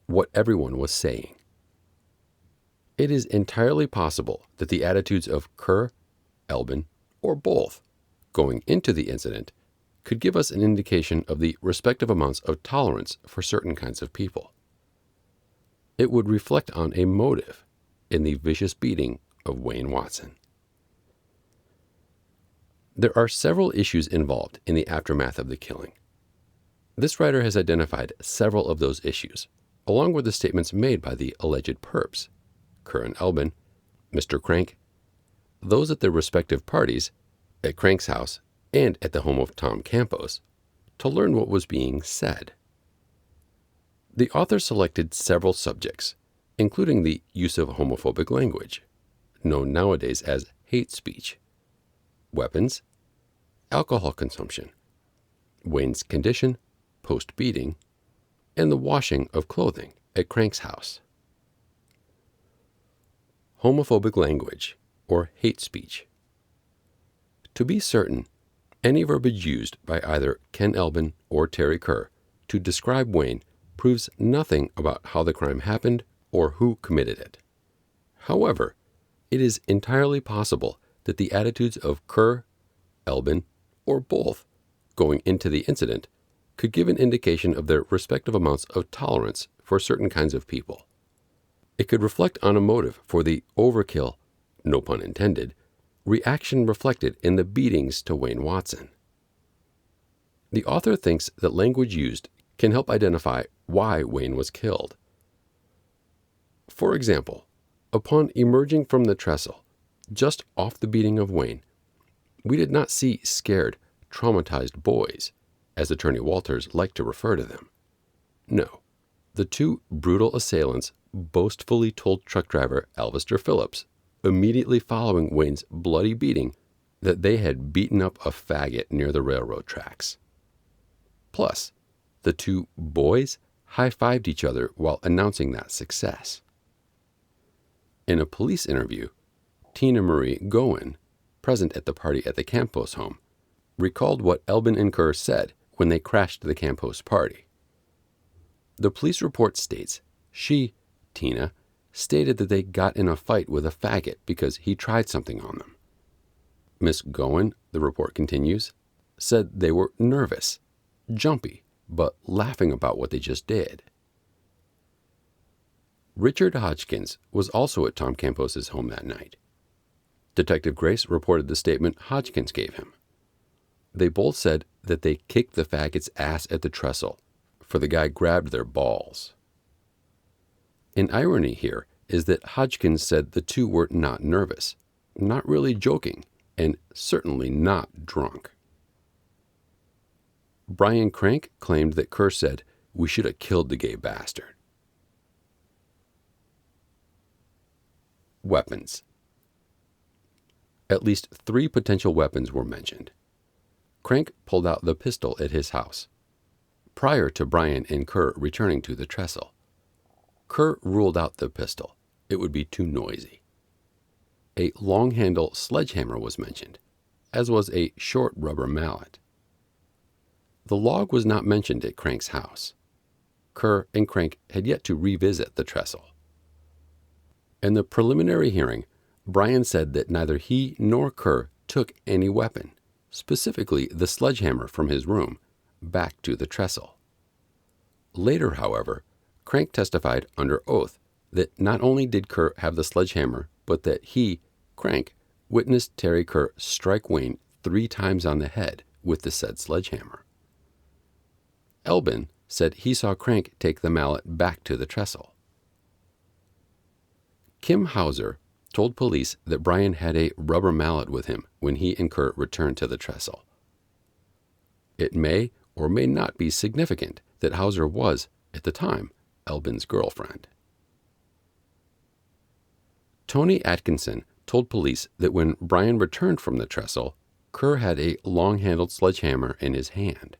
what everyone was saying. It is entirely possible that the attitudes of Kerr, Elbin, or both going into the incident could give us an indication of the respective amounts of tolerance for certain kinds of people. It would reflect on a motive in the vicious beating of Wayne Watson. There are several issues involved in the aftermath of the killing. This writer has identified several of those issues, along with the statements made by the alleged perps, Kerr and Elbin, Mr. Crank, those at their respective parties, at Crank's house and at the home of Tom Campos, to learn what was being said. The author selected several subjects, including the use of homophobic language, known nowadays as hate speech, weapons, alcohol consumption, Wayne's condition post-beating, and the washing of clothing at Crank's house. Homophobic language, or hate speech. To be certain, any verbiage used by either Ken Elbin or Terry Kerr to describe Wayne proves nothing about how the crime happened or who committed it. However, it is entirely possible that the attitudes of Kerr, Elbin, or both going into the incident could give an indication of their respective amounts of tolerance for certain kinds of people. It could reflect on a motive for the overkill, no pun intended, reaction reflected in the beatings to Wayne Watson. The author thinks that language used can help identify why Wayne was killed. For example, upon emerging from the trestle, just off the beating of Wayne, we did not see scared, traumatized boys, as Attorney Walters liked to refer to them. No, the two brutal assailants boastfully told truck driver Alvister Phillips, immediately following Wayne's bloody beating, that they had beaten up a faggot near the railroad tracks. Plus, the two boys high-fived each other while announcing that success. In a police interview, Tina Marie Gowen, present at the party at the Campos home, recalled what Elbin and Kerr said when they crashed the Campos party. The police report states she, Tina, stated that they got in a fight with a faggot because he tried something on them. Miss Gowen, the report continues, said they were nervous, jumpy, but laughing about what they just did. Richard Hodgkins was also at Tom Campos's home that night. Detective Grace reported the statement Hodgkins gave him. They both said that they kicked the faggot's ass at the trestle, for the guy grabbed their balls. An irony here is that Hodgkins said the two were not nervous, not really joking, and certainly not drunk. Brian Crank claimed that Kerr said, "We should have killed the gay bastard." Weapons. At least 3 potential weapons were mentioned. Crank pulled out the pistol at his house, prior to Brian and Kerr returning to the trestle. Kerr ruled out the pistol. It would be too noisy. A long-handle sledgehammer was mentioned, as was a short rubber mallet. The log was not mentioned at Crank's house. Kerr and Crank had yet to revisit the trestle. In the preliminary hearing, Brian said that neither he nor Kerr took any weapon, specifically the sledgehammer from his room, back to the trestle. Later, however, Crank testified under oath that not only did Kerr have the sledgehammer, but that he, Crank, witnessed Terry Kerr strike Wayne 3 times on the head with the said sledgehammer. Elbin said he saw Crank take the mallet back to the trestle. Kim Hauser told police that Brian had a rubber mallet with him when he and Kerr returned to the trestle. It may or may not be significant that Hauser was, at the time, Elbin's girlfriend. Tony Atkinson told police that when Brian returned from the trestle, Kerr had a long-handled sledgehammer in his hand.